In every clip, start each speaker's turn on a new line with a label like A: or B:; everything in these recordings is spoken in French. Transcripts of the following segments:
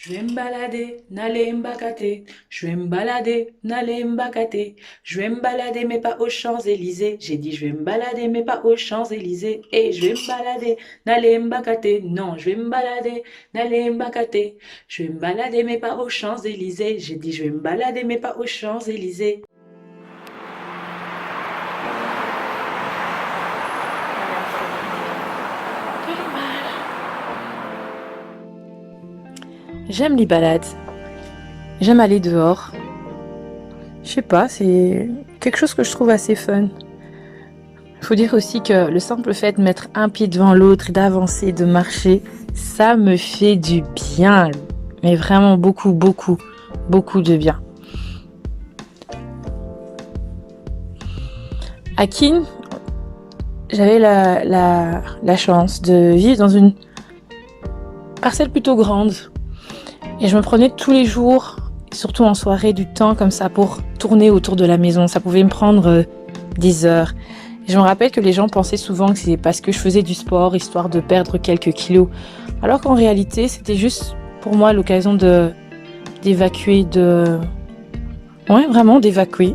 A: Je vais me balader, n'aller m'bacate. Je vais me balader, n'aller m'bacate. Je vais me balader, mais pas aux Champs-Élysées. J'ai dit, je vais me balader, mais pas aux Champs-Élysées. Et je vais me balader, n'aller m'bacate. Non, je vais me balader, n'aller m'bacate. Je vais me balader, mais pas aux Champs-Élysées. J'ai dit, je vais me balader, mais pas aux Champs-Élysées.
B: J'aime les balades. J'aime aller dehors. Je sais pas, c'est quelque chose que je trouve assez fun. Il faut dire aussi que le simple fait de mettre un pied devant l'autre, d'avancer, de marcher, ça me fait du bien. Mais vraiment beaucoup, beaucoup, beaucoup de bien. À Keene, j'avais la chance de vivre dans une parcelle plutôt grande. Et je me prenais tous les jours, surtout en soirée, du temps comme ça pour tourner autour de la maison. Ça pouvait me prendre des heures. Et je me rappelle que les gens pensaient souvent que c'est parce que je faisais du sport, histoire de perdre quelques kilos. Alors qu'en réalité, c'était juste pour moi l'occasion d'évacuer, ouais, vraiment d'évacuer,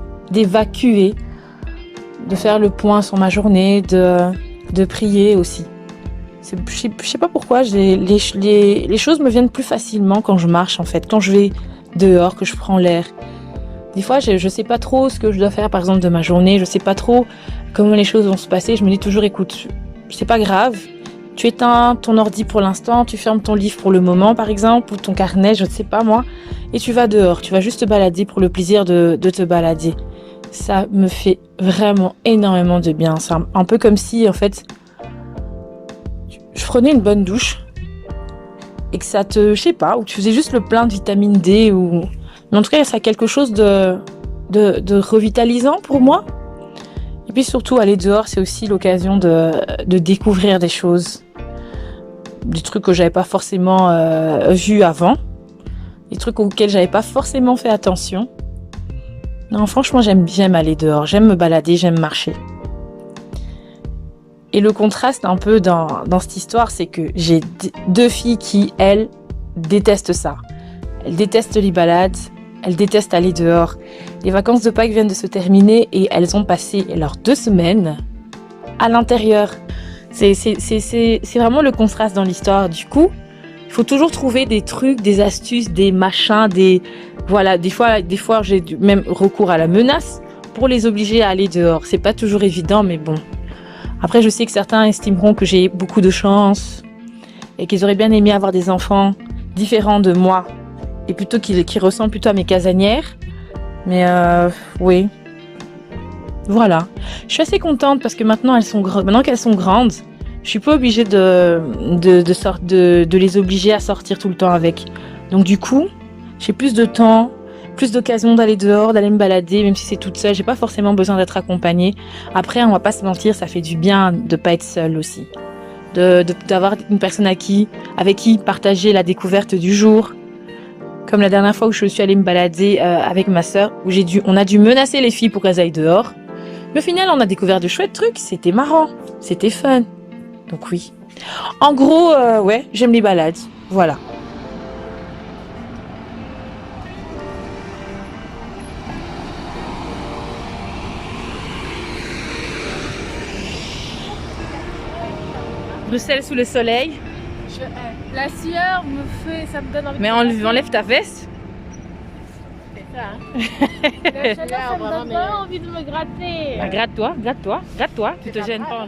B: de faire le point sur ma journée, de prier aussi. Je sais pas pourquoi, les choses me viennent plus facilement quand je marche en fait, quand je vais dehors, que je prends l'air. Des fois, je sais pas trop ce que je dois faire par exemple de ma journée, je sais pas trop comment les choses vont se passer. Je me dis toujours, écoute, c'est pas grave, tu éteins ton ordi pour l'instant, tu fermes ton livre pour le moment par exemple, ou ton carnet, je ne sais pas moi, et tu vas dehors, tu vas juste te balader pour le plaisir de te balader. Ça me fait vraiment énormément de bien. C'est un peu comme si en fait je prenais une bonne douche et que ça te, je sais pas, ou tu faisais juste le plein de vitamine D ou, mais en tout cas, ça a quelque chose de revitalisant pour moi. Et puis surtout, aller dehors, c'est aussi l'occasion de découvrir des choses, des trucs que j'avais pas forcément vus avant, des trucs auxquels j'avais pas forcément fait attention. Non, franchement, j'aime aller dehors, j'aime me balader, j'aime marcher. Et le contraste un peu dans cette histoire, c'est que j'ai deux filles qui, elles, détestent ça. Elles détestent les balades, elles détestent aller dehors. Les vacances de Pâques viennent de se terminer et elles ont passé leurs 2 semaines à l'intérieur. C'est vraiment le contraste dans l'histoire. Du coup, il faut toujours trouver des trucs, des astuces, des machins, voilà, des fois j'ai même recours à la menace pour les obliger à aller dehors. C'est pas toujours évident, mais bon. Après, je sais que certains estimeront que j'ai beaucoup de chance et qu'ils auraient bien aimé avoir des enfants différents de moi et plutôt qui ressemblent plutôt à mes casanières. Mais oui, voilà. Je suis assez contente parce que maintenant qu'elles sont grandes, je suis pas obligée de les obliger à sortir tout le temps avec. Donc du coup, j'ai plus de temps, plus d'occasion d'aller dehors, d'aller me balader, même si c'est toute seule. J'ai pas forcément besoin d'être accompagnée. Après, on va pas se mentir, ça fait du bien de pas être seule aussi. D'avoir une personne avec qui partager la découverte du jour. Comme la dernière fois où je suis allée me balader avec ma sœur, où on a dû menacer les filles pour qu'elles aillent dehors. Mais au final, on a découvert de chouettes trucs. C'était marrant, c'était fun. Donc oui. En gros, ouais, j'aime les balades. Voilà. Bruxelles sous le soleil.
C: La sueur ça me donne envie.
B: Mais enlève ta veste.
C: C'est ça. La chaleur, ça me donne pas envie de me gratter.
B: Bah, gratte-toi. Tu te gênes pas.